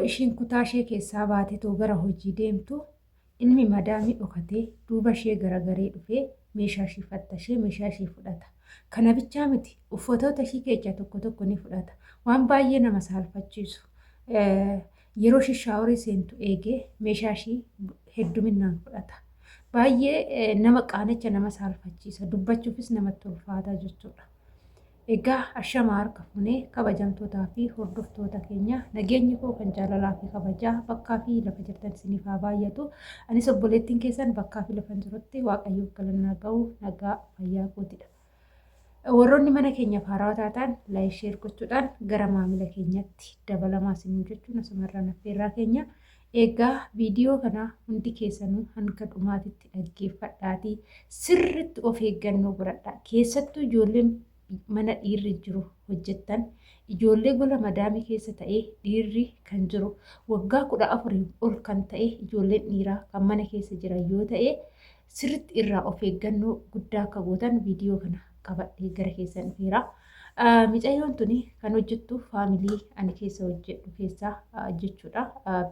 ishiin kutaa ishee keessaa baatetoo gara hojii deemtu ilmi madaamii dhokatee duuba ishee garagaree dhufee meeshaa ishee fattashee meeshaa ishee fudhata. Kana bichaa miti uffatoota ishee keessaa tokko tokko ni fudhata. Waan baay'ee nama saalfachiisu. Yeroo ishee shaaworii seentu eegee meeshaa ishee hedduminaan fudhata. Baay'ee nama qaanicha nama saalfachiisa. Dubbachuufis namatti ulfaata jechuudha. Egaa ashama harka fuunee kabajamtootaa fi hordoftoota keenya nageenyi koo kan jaalalaa fi kabajaa bakkaa fi lafa jirtan isiniif haa baay'atu. Anis obboleettiin keessan bakkaa fi lafa jirutti waaqayyoof galannaa ga'u nagaa fayyaa kootidha. Warroonni mana keenyaaf haarawaa taatan laayik sheer gochuudhaan gara maamila keenyatti dabalamaa isiniin jechuun asumarraan affeerraa keenya. Egaa viidiyoo kana hundi keessanuu hanga dhumaatitti dhaggeeffadhaatii sirriitti of eeggannoo godhadhaa. Keessattuu ijoolleen mana dhiirri jiru hojjettan ijoollee gola madaamii keessa ta'ee dhiirri kan jiru waggaa 14 ol kan ta'e ijoolleen dhiiraa kan mana keessa jiran yoo ta'e sirriitti irraa of eeggannoo guddaa akka gootan viidiyoo kana qabadhee gara keessan dhufeera. Micayyoon tuni kan hojjettu faamilii ani keessa hojjedhu keessaa jechuudha.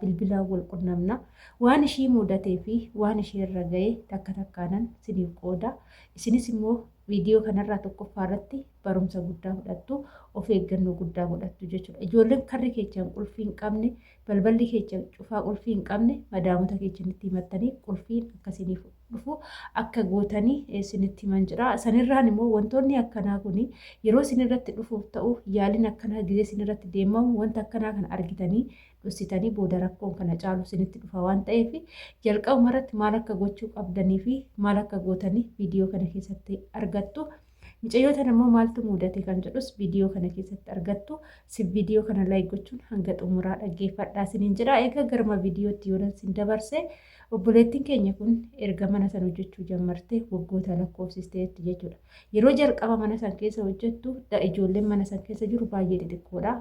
Bilbilaan wal qunnamna. Waan ishii mudatee fi waan ishee irra ga'e takka takkaanan isiniif qooda. Isinis immoo viidiyoo kanarraa tokkoffaa irratti barumsa guddaa fudhattu, of eeggannoo guddaa godhattu jechuudha. Ijoolleen karri keechaan qulfii hin qabne, balballi keechaan cufaa qulfii hin qabne, madaamota keechanitti himattanii qulfiin akkasiniif dhufu akka gootanii isinitti himan jira. Sanirraan immoo wantoonni akkanaa kun yeroo isinirratti dhufuuf ta'u yaaliin akkanaa gizee isinirratti deemamu wanta akkanaa kana argitanii dhussitanii booda rakkoon kana caalu isinitti dhufa waan ta'eef jalqabuma irratti maal akka gochuu qabdanii fi maal akka gootanii viidiyoo kana keessatti argattu. Micayyoota immoo maaltu mudate kan jedhus viidiyoo kana keessatti argattu. Si viidiyoo kana laayik gochuun hanga xumuraa dhaggeeffadhaa isiniin jedha. Egaa garma viidiyootti yoo isin dabarse obboleettiin keenya kun erga mana sana hojjechuu jalqabde waggoota lakkoofsisteetti jechuudha. Yeroo jalqaba mana sana keessa hojjettu ijoolleen mana sana keessa jiru baay'ee xixiqqoodha.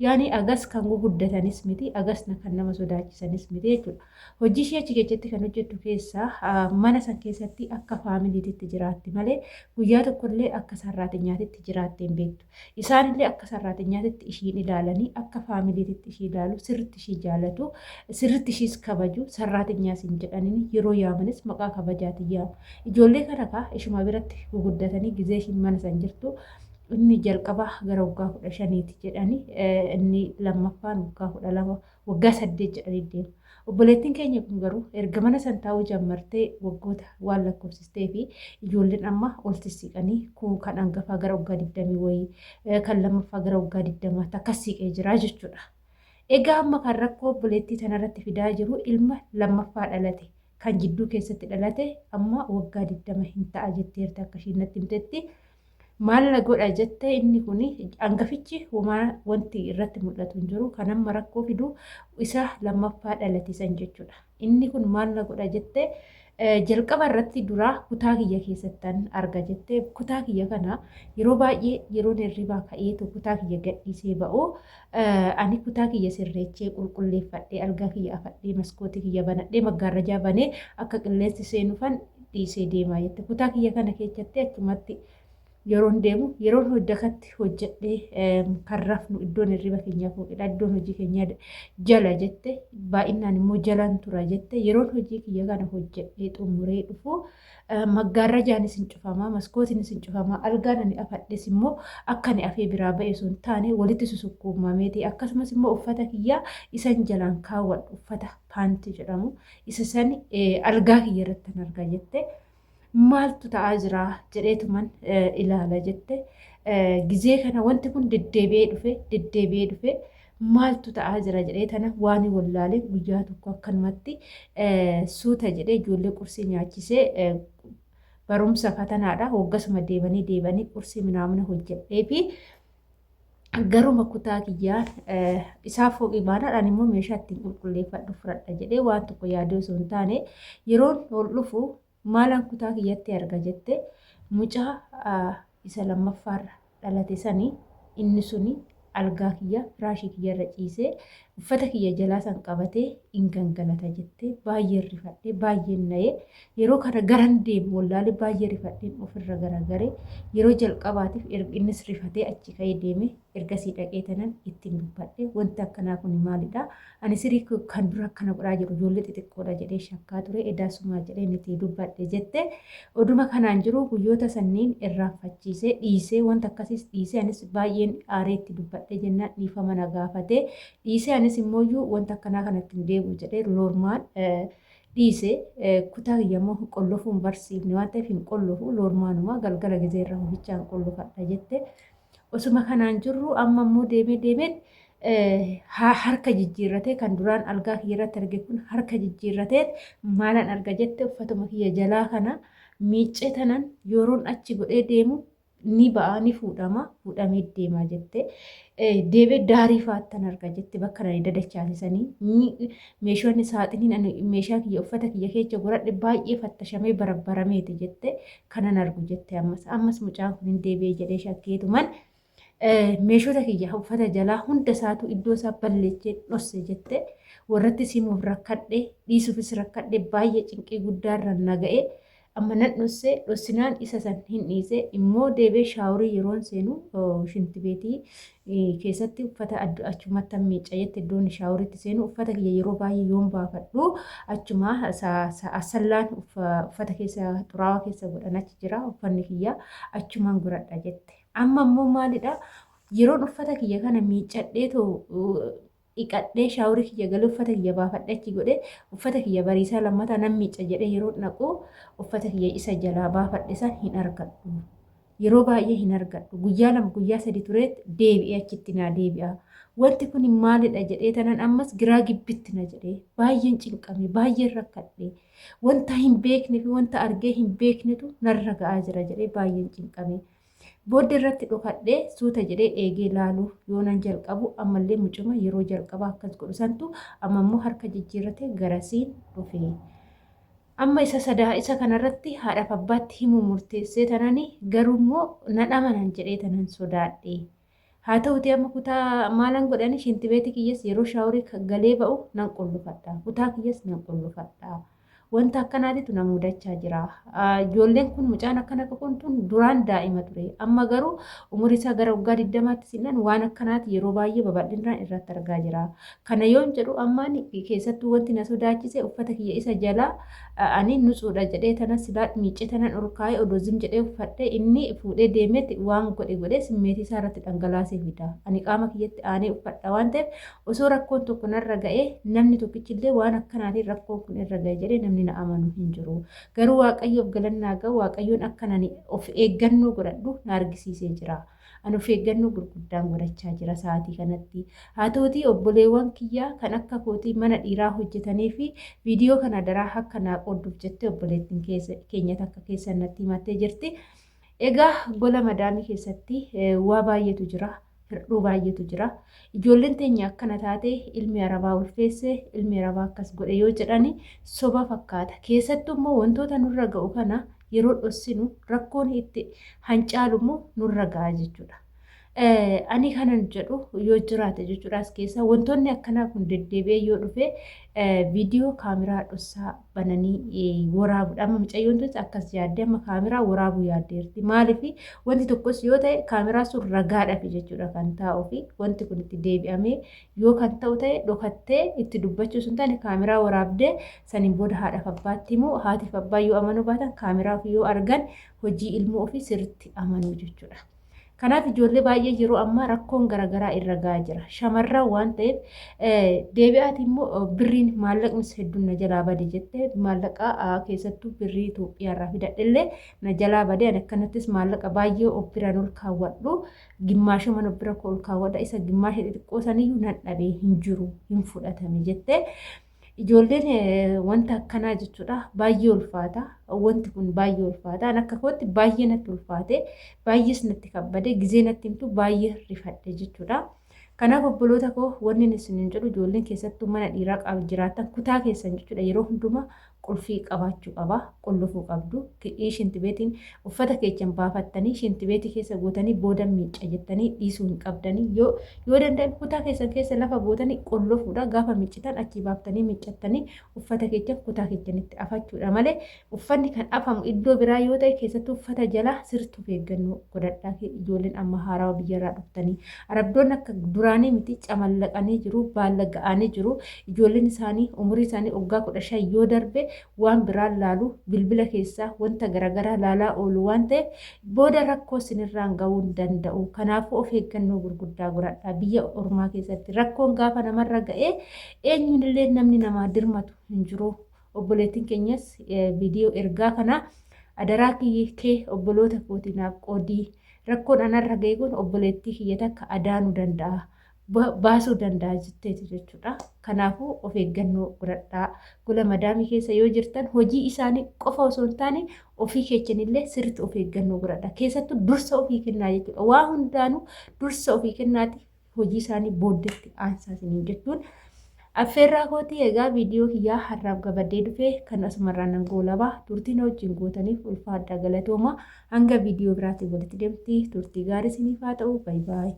Yaani agas kan guguddatanis miti, agas kan nama sodaachisanis miti jechuudha. Hojii ishee achi keessatti kan hojjettu keessaa mana sana keessatti akka faamiliititti jiraatti malee guyyaa tokkollee akka sarraatinyaatitti jiraattee hin beektu. Isaanillee akka sarraatinyaatitti ishiin ilaalanii akka faamiliititti ishii ilaalu, sirriitti ishii jaalatu, sirriitti ishiis kabaju, sarraatinyaas hin jedhaniin yeroo yaamanis maqaa kabajaatiin yaamu. Ijoollee kana ishuma biratti guguddatanii gizee ishiin mana sana jirtu inni jalqaba gara waggaa 15 jedhanii inni lammaffaan waggaa 12 waggaa 8 jedhanii deemu. Obboleettiin keenya kun garuu erga mana sana taa'uu jalqabdee waggoota waan lakkoofsistee fi ijoolleen amma ol sissiqanii kan hangafaa gara waggaa 20 wayii kan lammaffaa gara waggaa 20 akkas siqee jira jechuudha. Egaa amma kan rakkoo obboleettii tanarratti fidaa jiru ilma lammaffaa dhalate kan jidduu keessatti dhalate amma waggaa 20 hin ta'a jetteerti akka ishiin natti himtetti. Maal na godha jettee inni kun hangafichi wanti irratti mul'atu hin jiru kan amma rakkoo fidu isa lammaffaa dhalate san jechuudha. Inni kun maal na godha jettee jalqaba irratti duraa kutaa kiyya keessattan arga jettee kutaa kiyya kana yeroo baay'ee yeroo hirribaa ka'eetu kutaa kiyya gadhiisee ba'u ani kutaa kiyya sirreechee qulqulleeffadhee algaa kiyya afadhee maskootii kiyya banadhee maggaarrajaa banee akka qilleensi seenufan dhiisee deemaa jette. Kutaa kiyya kana keessatti achumatti yeroon deemu yeroon hojjakatti hojjedhee kan rafnu iddoon hirriba keenyaa fooqidha. Iddoon hojii keenyaa jala jette baay'inaan immoo jalaan tura jette yeroon hojii kiyya kana hojjedhee xumuree dhufu maggaarrajaanis hin cufamaa, maskootiinis hin cufamaa, algaan ani afadhes immoo akka ani afee biraa ba'e sun taane walitti susukkuumameeti. Akkasumas immoo uffata kiyyaa isan jalaan kaawwadhu uffata paantii jedhamu isa san algaa kiyya irratti arga jette. Maaltu ta'aa jira jedheetuman ilaala jette. Gizee kana wanti kun deddeebi'ee dhufe maaltu ta'aa jira jedhee tana waan wallaalee guyyaa tokko akkanumatti suuta jedhee ijoollee qursii nyaachisee barumsa fatanaadha. Hoggasuma deebanii qursii minaamina hojjedhee fi garuma kutaa kiyyaan isaa fooqii baanaadhaan immoo meeshaa ittiin qulqulleeffadhu fudhadha jedhee waan tokko yaadee osoo hin taane yeroon ol dhufu maalaan kutaa kiyyatti arga jette mucaa isa lammaffaarra dhalate sanii inni suni algaa kiyya firaashii kiyyarra ciisee uffata kiyya jalaa san qabatee hin gangalata jettee baay'ee rifadhee baay'ee na'ee yeroo kana garan deemu wallaalee baay'ee rifadheen ofirra garagaree yeroo jalqabaatiif innis rifatee achi ka'ee deeme ergasii dhaqee tanan ittiin dubbadhe wanti akkanaa kun maalidha ani sirii kan dura akkana godhaa jiru ijoollee xixiqqoodha jedhee shakkaa ture edaasumaa jedhee niti dubbadhe jette oduma kanaan jiru guyyoota sanniin irraanfachiisee dhiisee wanta akkasiis dhiisee anis baay'een aareetti dubbadhe jennaan dhiifama na gaafatee dhiisee anis immooyyuu wanta akkanaa kanatti hin deebi'u jedhee loormaan dhiisee kutaa kiyyamoo qollofuun barsiifne waan ta'eef hin qollofu loormaanuma galgala gizeerra hubichaan qollofadha jette osuma kanaan jirru amma immoo deemee harka jijjiirratee kan duraan algaa kiyyarratti arge kun harka jijjiirratee maalan arga jette uffatuma kiyya jalaa kana miiccee tanan yeroon achi godhee deemu ni ba'a ni fuudhamee deemaa jette deebee daarii faattan arga jette bakka nani dadachaasisanii meeshoonni saaxiniin meeshaa kiyya uffata kiyya keessa godhadhe baay'ee fattashamee barabbarameeti jette kanan argu jette ammas mucaan kun hin deebi'ee jedhee shakkeetuman meeshota kiyya uffata jalaa hunda isaatu iddoo isaa balleessee dhosse jette warratti simuuf rakkadhe dhiisuufis rakkadhe baay'ee cinqii guddaarra naga'e amma nan dhossinaan isa san hin dhiise immoo deebee shaaworii yeroon seenu shintibeetii keessatti uffata achumatti miicca jette iddoon shaaworiitti seenu uffata kiyya yeroo baay'ee yoon baafadhu achuma asallaan uffata keessa xuraawaa keessa godhan achi jira uffanni kiyya achumaan godhadha jette. Amma immoo maalidha yeroon uffata kiyya kana miiccadheetoo dhiqadhee shaaworii kiyya galee uffata kiyya baafadhe achi godhe uffata kiyya bariisaa lammataa nan miicca jedhee yeroo naqu uffata kiyya isa jalaa baafadhe san hin argadhu. Yeroo baay'ee hin argadhu guyyaa lama guyyaa sadi tureetti deebi'ee achitti naa deebi'a. Wanti kun maalidha jedhee tanan ammas giraa gibbitti na jedhee baay'een cinqame baay'een rakkadhe wanta hin beekne fi wanta argee hin beeknetu narra ga'aa jira jedhee baay'een cinqame. Booddee irratti dhokadhee suuta jedhee eegee laaluuf yoonan jalqabu ammallee mucuma yeroo jalqaba akkas godhu santu amma immoo harka jijjiirratee garasiin dhufe. Amma isa kanarratti haadhaaf abbaatti himuu murteessee tanani garuu immoo nan amanan jedhee tanan sodaadhe. Haa ta'uti amma kutaa maalan godhani shintibeeti kiyyas yeroo shaaworii galee ba'u nan qollofadha. Kutaa kiyyas nan qollofadha. Wanta akkanaatitu na mudachaa jira. Ijoolleen kun mucaan akkana qabuun tun duraan daa'ima ture. Amma garuu umurii isaa gara waggaa 20tti sinnaan waan akkanaati yeroo baay'ee babal'inaan irratti argaa jira. Kana yoon jedhu ammaan keessattuu wanti na sodaachise uffata kiyya isa jalaa ani nutsuudha jedhee tanas silaa miiccee tanan ol kaa'ee odoo zim jedhee uffadhee inni fuudhee deemeetti waan godhe simmeetii isaa irratti dhangalaasee fida. Ani qaama kiyyatti aanee uffadha waan ta'eef osoo rakkoon tokko narra ga'ee namni tokkichillee waan akkanaatiin rakkoon kun irra ga'e jedhee namni na amanu hin jiru. Garuu waaqayyoof galannaa gahu waaqayyoon akkanani of eeggannoo godhadhu na argisiisee jira. Ani of eeggannoo gurguddaan godhachaa jira sa'aatii kanatti. Haa ta'utii obboleewwan kiyyaa kan akka kootii mana dhiiraa hojjetanii fi viidiyoo kana daraa akka naa qoodduuf jettee obboleettiin keenya takka keessan natti himattee jirti. Egaa gola madaamii keessatti waa baay'eetu jira. Hirdhuu baay'eetu jira. Ijoolleen teenya akkana taate ilmi arabaa ulfeesse ilmi arabaa akkas godhe yoo jedhani soba fakkaata. Keessattuu immoo wantoota nurra ga'u kana yeroo dhossinu rakkoon itti hancaalu immoo nurra ga'a jechuudha. Ani kanan jedhu yoo jiraate jechuudhaas keessa wantoonni akkanaa kun deddeebi'ee yoo dhufe viidiyoo kaameraa dhossaa bananii waraabuudha. Amma mucayyoon tun akkas yaaddee amma kaameraa waraabuu yaaddeerti. Maaliif wanti tokkos yoo ta'e kaameraa sun ragaadhaaf jechuudha kan taa'uu fi wanti kun itti deebi'amee yoo kan ta'u ta'e dhokattee itti dubbachuu sun taane kaameraa waraabdee saniin booda haadhaaf abbaatti immoo haatiif abbaa yoo amanuu baatan kaameraa ofii yoo argan hojii ilmoo ofii sirriitti amanuu jechuudha. Kanaaf ijoollee baay'ee yeroo ammaa rakkoon garaagaraa irra ga'aa jira. Shamarran waan ta'eef deebi'aati immoo birriin maallaqnis hedduun na jalaa bade jettee maallaqa keessattuu birrii Itoophiyaarraa fidadhellee na jalaa bade ani akkanattis maallaqa baay'ee of biraan ol kaawwadhu gimmaasha mana bira ol kaawwadha isa gimmaasha xixiqqoo saniyyuu nan dhabee hin jiru hin fudhatame jettee. Ijoolleen wanta akkanaa jechuudha baay'ee ulfaata. Wanti kun baay'ee ulfaata. An akka kootti baay'ee natti ulfaate baay'ees natti kabbade gizee natti himtu baay'ee rifadhe jechuudha. Kanaaf obboloota koo wanni isin jedhu ijoolleen keessattuu mana dhiiraa jiraatan kutaa keessan jechuudha yeroo hundumaa qulfii qabaachuu qaba qullufuu qabdu shintibeetiin uffata keessan baafattanii shintibeetii keessa gootanii booda miicca jettanii dhiisuu hin qabdanii yoo danda'an kutaa keessan keessa lafa gootanii qullufuudha gaafa miiccitan achii baaftanii miiccattanii uffata keessan kutaa keessanitti afachuudha malee uffanni kan afamu iddoo biraa yoo ta'e keessattuu uffata jalaa sirtuuf eeggannoo godhadhaa ijoolleen amma haarawaa biyyarraa dhuftanii arabdoonni akka duraanii miti camallaqanii jiru baalla ga'anii jiru ijoolleen isaanii umurii isaanii waggaa 15 yoo darbe waan biraan laalu bilbila keessaa wanta garagaraa laalaa oolu waan ta'eef booda rakkoo sinirraan ga'uu danda'u. Kanaafuu of eeggannoo gurguddaa godhadhaa biyya ormaa keessatti rakkoon gaafa namarra ga'ee eenyuunillee namni namaa dirmatu hin jiru. Obboleettiin keenyas viidiyoo ergaa kana adaraa kee obboloota kootiinaaf qoodii rakkoon anarra ga'e kun obboleettii kiyya takka adaanuu danda'a. Baasuu danda'a jetteeti jechuudha. Kanaafuu of eeggannoo godhadhaa. Gola madaamii keessa yoo jirtan hojii isaanii qofa osoo hin taane ofii keessanillee sirriitti of eeggannoo godhadhaa. Keessattuu dursa ofii kennaa jechuudha. Waa hundaanuu dursa ofii kennaati hojii isaanii booddeetti aansaasanii jechuun. Affeerraa kootii egaa viidiyoo kiyyaa har'aaf gabaddee dhufee kan asumarraan nan goolabaa turtiin wajjin gootaniif ulfaadhaa galatooma hanga viidiyoo biraatiin walitti deemti turtii gaarii isiniif haa ta'u baay'ee.